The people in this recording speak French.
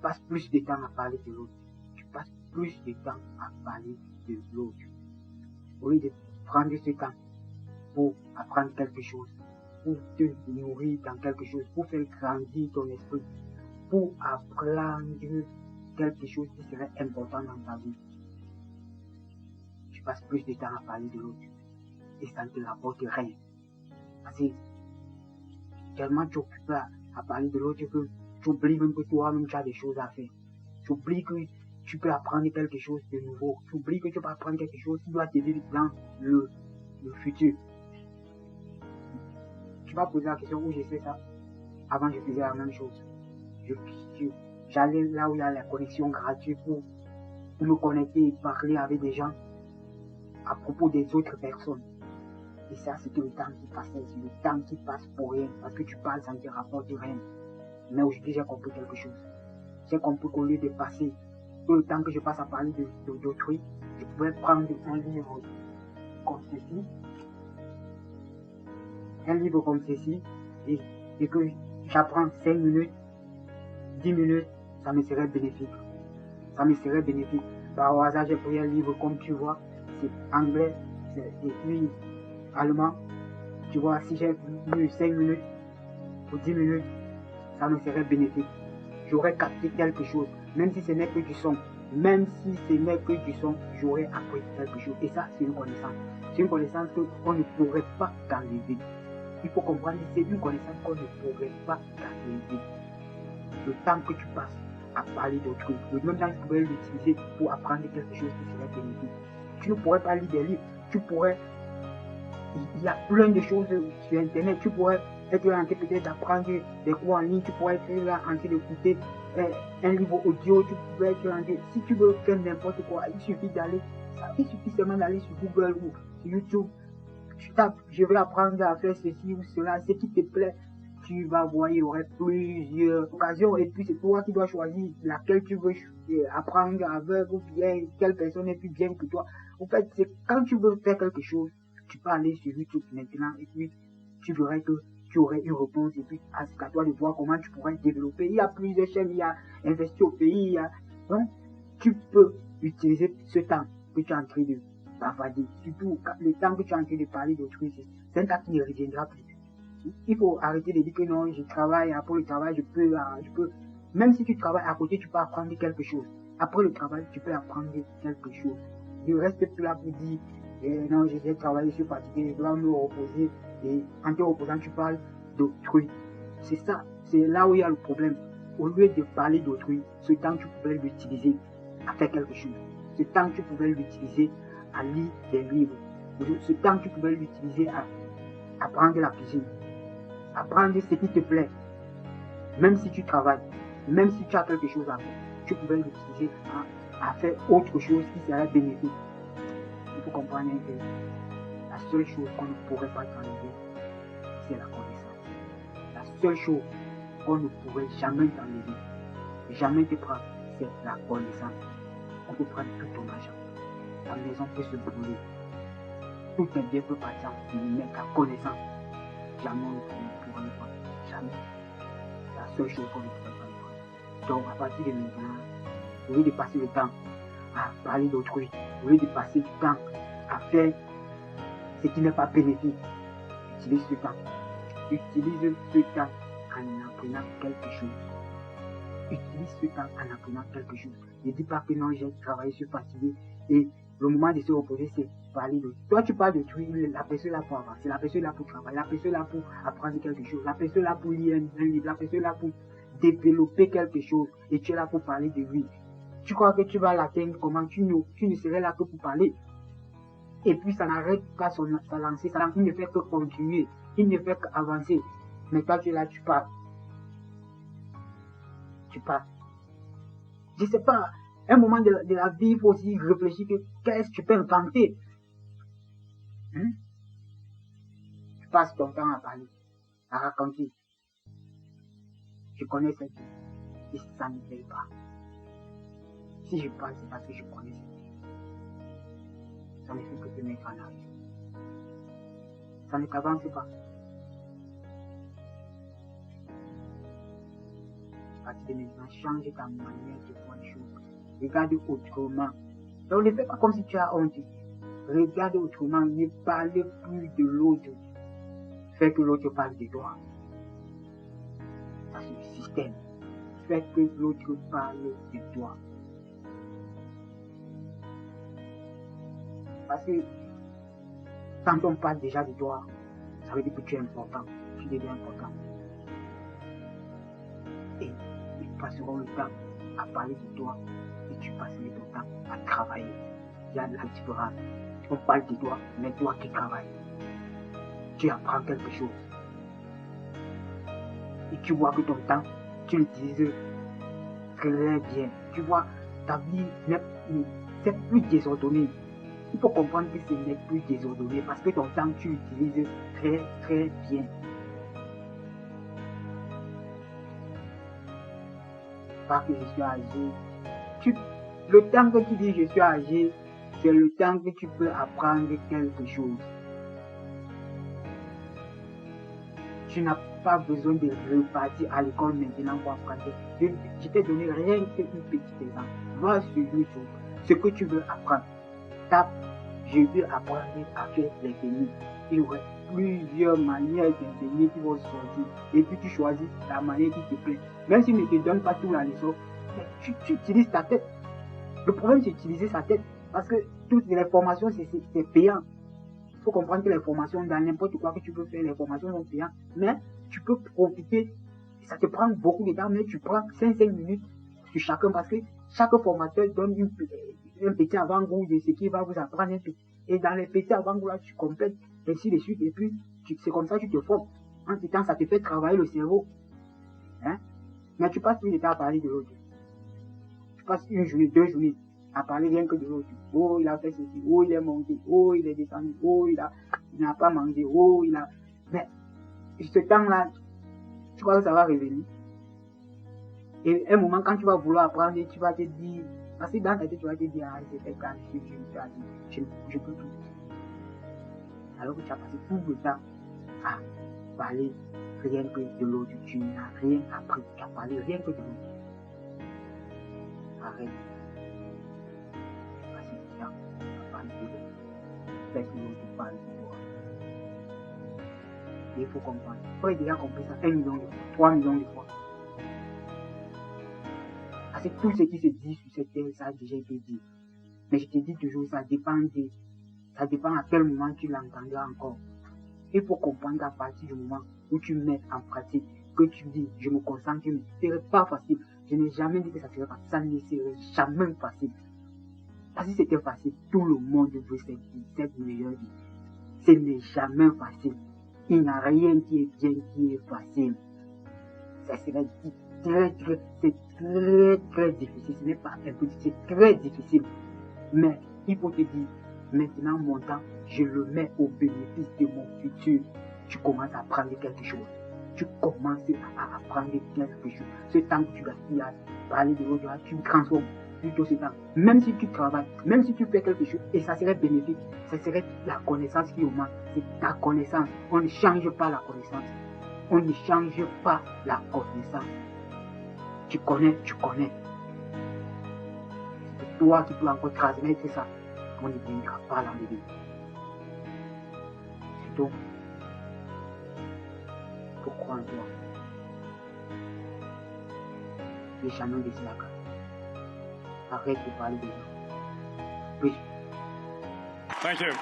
passes plus de temps à parler de l'autre. Tu passes plus de temps à parler de l'autre. Au lieu de prendre ce temps pour apprendre quelque chose, pour te nourrir dans quelque chose, pour faire grandir ton esprit, pour apprendre quelque chose qui serait important dans ta vie. Tu passes plus de temps à parler de l'autre et ça ne te rapporte rien. Parce que tellement tu es occupé à parler de l'autre que tu oublies même que toi-même tu as des choses à faire. Tu oublies que tu peux apprendre quelque chose de nouveau. Tu oublies que tu peux apprendre quelque chose qui doit t'aider dans le futur. Tu vas poser la question où j'ai fait ça. Avant, je faisais la même chose. J'allais là où il y a la connexion gratuite pour me connecter et parler avec des gens à propos des autres personnes. Et ça, c'était le temps qui passait. C'est le temps qui passe pour rien. Parce que tu parles sans te rapporter rien. Mais aujourd'hui, j'ai compris quelque chose. J'ai compris qu'au lieu de passer tout le temps que je passe à parler d'autrui, je pouvais prendre un livre comme ceci. Un livre comme ceci. Et que j'apprends 5 minutes, 10 minutes, ça me serait bénéfique. Ça me serait bénéfique. Par hasard, j'ai pris un livre comme tu vois. C'est anglais, et puis allemand. Tu vois, si j'ai lu 5 minutes ou 10 minutes, ça me serait bénéfique. J'aurais capté quelque chose, même si ce n'est que du son. Même si ce n'est que du son, j'aurais appris quelque chose. Et ça, c'est une connaissance. C'est une connaissance qu'on ne pourrait pas t'enlever. Il faut comprendre que c'est une connaissance qu'on ne pourrait pas t'enlever. Le temps que tu passes à parler d'autrui, le même temps que tu pourrais l'utiliser pour apprendre quelque chose qui serait bénéfique. Tu ne pourrais pas lire des livres. Tu pourrais... Il y a plein de choses sur Internet. Tu pourrais être en train peut-être d'apprendre des cours en ligne. Tu pourrais être là en train d'écouter un livre audio. Tu pourrais être en train... Si tu veux faire n'importe quoi, il suffit d'aller... Il suffit seulement d'aller sur Google ou sur YouTube. Tu tapes, je vais apprendre à faire ceci ou cela. Ce qui te plaît, tu vas voir, il y aurait plusieurs occasions. Et puis c'est toi qui dois choisir laquelle tu veux apprendre avec ou bien quelle personne est plus bien que toi. En fait, c'est quand tu veux faire quelque chose, tu peux aller sur YouTube maintenant et puis tu verras que tu aurais une réponse et puis c'est à toi de voir comment tu pourrais développer. Il y a plusieurs chaînes, il y a Investir au pays, il y a... Donc, tu peux utiliser ce temps que tu es en train de bavarder. Surtout le temps que tu es en train de parler d'autrui, c'est un temps qui ne reviendra plus. Il faut arrêter de dire que non, je travaille, après le travail, je peux... Même si tu travailles à côté, tu peux apprendre quelque chose. Après le travail, tu peux apprendre quelque chose. Ne reste plus là pour dire non, j'ai travaillé, je suis fatigué, je dois me reposer. Et en te reposant, tu parles d'autrui. C'est ça, c'est là où il y a le problème. Au lieu de parler d'autrui, ce temps, tu pouvais l'utiliser à faire quelque chose. Ce temps, tu pouvais l'utiliser à lire des livres. Ce temps, tu pouvais l'utiliser à apprendre la cuisine. Apprendre ce qui te plaît. Même si tu travailles, même si tu as quelque chose à faire, tu pouvais l'utiliser à faire autre chose qui serait bénéfique. Il faut comprendre que la seule chose qu'on ne pourrait pas t'enlever, c'est la connaissance. La seule chose qu'on ne pourrait jamais t'enlever, jamais te prendre, c'est la connaissance. On peut prendre tout ton argent. Ta maison peut se brûler. Tout tes biens peut partir en fumée, mais ta connaissance, jamais on ne pourra le prendre. Jamais. C'est la seule chose qu'on ne pourrait pas le prendre. Donc, à partir de maintenant, au lieu de passer le temps à parler d'autrui, au lieu de passer du temps à faire ce qui n'est pas bénéfique, utilise ce temps. Utilise ce temps en apprenant quelque chose. Utilise ce temps en apprenant quelque chose. Ne dis pas que non, j'ai travaillé, je suis fatigué. Et le moment de se reposer, c'est parler de... Toi, tu parles de trucs, la personne là pour avancer, la personne là pour travailler, la personne là pour apprendre quelque chose, la personne là pour lire un livre, la personne là pour développer quelque chose. Et tu es là pour parler de lui. Tu crois que tu vas l'atteindre comment? Tu ne serais là que pour parler. Et puis ça n'arrête pas sa lancée, il ne fait que continuer, il ne fait qu'avancer. Mais toi tu es là, tu parles. Tu parles. Je ne sais pas, un moment de la vie, il faut aussi réfléchir que qu'est-ce que tu peux inventer. Tu passes ton temps à parler, à raconter. Je connais cette vie. Et ça ne me plaît pas. Si je parle, c'est parce que je connais cette vie. Ça ne fait que te mettre en arrière. Ça ne t'avance pas. partir de maintenant, change ta manière de voir les choses. Regarde autrement. Donc ne fais pas comme si tu as honte. Regarde autrement, ne parle plus de l'autre. Fais que l'autre parle de toi. Ça, c'est le système. Fais que l'autre parle de toi. Parce que quand on parle déjà de toi, ça veut dire que tu es important. Tu deviens important. Et ils passeront le temps à parler de toi et tu passeras ton temps à travailler. Il y a de la différence. On parle de toi, mais toi qui travailles. Tu apprends quelque chose. Et tu vois que ton temps, tu l'utilises très bien. Tu vois, ta vie c'est plus désordonné. Il faut comprendre que ce n'est plus désordonné parce que ton temps, tu l'utilises très très bien. Pas que je suis âgé. Le temps que tu dis je suis âgé, c'est le temps que tu peux apprendre quelque chose. Tu n'as pas besoin de repartir à l'école maintenant pour apprendre. Je t'ai donné rien qu'une petite exemple. Va sur YouTube, ce que tu veux apprendre. Tape, je veux apprendre à faire les tennis. Il y aurait plusieurs manières d'enseigner qui vont sortir. Et puis tu choisis la manière qui te plaît. Même s'il ne te donne pas tout la leçon, tu utilises ta tête. Le problème, c'est d'utiliser sa tête. Parce que toutes les formations, c'est payant. Il faut comprendre que les formations, dans n'importe quoi que tu peux faire, les formations sont payantes. Mais tu peux profiter. Ça te prend beaucoup de temps, mais tu prends 5 minutes sur chacun. Parce que chaque formateur donne un petit avant-goût de ce qu'il va vous apprendre. Et dans les petits avant-goûts, là, tu complètes, ainsi de suite. Et puis, c'est comme ça que tu te formes. En ce temps, ça te fait travailler le cerveau. Hein? Mais tu passes plus de temps à parler de l'autre. Tu passes une journée, 2 journées à parler rien que de l'autre. Oh, il a fait ceci. Oh, il est monté. Oh, il est descendu. Oh, il n'a pas mangé. Oh, il a... Mais ce temps-là, tu crois que ça va revenir. Et un moment, quand tu vas vouloir apprendre, tu vas te dire... Parce que dans ta tête, tu vas te dire, ah, c'est fait quand je peux tout. Alors que tu as passé tout le temps à parler rien que de l'autre. Tu n'as rien appris. Tu as parlé rien que de l'autre. Arrête. Passer du temps à parler de l'autre. Fais que l'autre parle de toi. Et il faut comprendre. Vous avez déjà compris ça 1 million de fois, 3 millions de fois. Parce que tout ce qui se dit sur cette terre, ça a déjà été dit. Mais je te dis toujours, ça dépend à quel moment tu l'entendras encore. Il faut comprendre qu'à partir du moment où tu mets en pratique, que tu dis, je me concentre, mais ce n'est pas facile. Je n'ai jamais dit que ça serait facile. Ça ne serait jamais facile. Parce que si c'était facile, tout le monde veut cette meilleure vie. Ce n'est jamais facile. Il n'y a rien qui est bien, qui est facile. Ça serait c'est très difficile. Ce n'est pas impossible, c'est très difficile. Mais il faut te dire, maintenant mon temps, je le mets au bénéfice de mon futur. Tu commences à apprendre quelque chose. Tu commences à apprendre quelque chose. Ce temps que tu gaspilles à parler de l'autre, tu transformes plutôt ce temps. Même si tu travailles, même si tu fais quelque chose, et ça serait bénéfique, ça serait la connaissance qui augmente. C'est ta connaissance. On ne change pas la connaissance. On ne change pas la connaissance. Tu connais, tu connais. C'est toi qui peux encore transmettre ça. On ne viendra pas l'enlever. Donc, il faut croire en toi. Les jamais laisser la carte. Arrête de parler de nous. Oui. Thank you.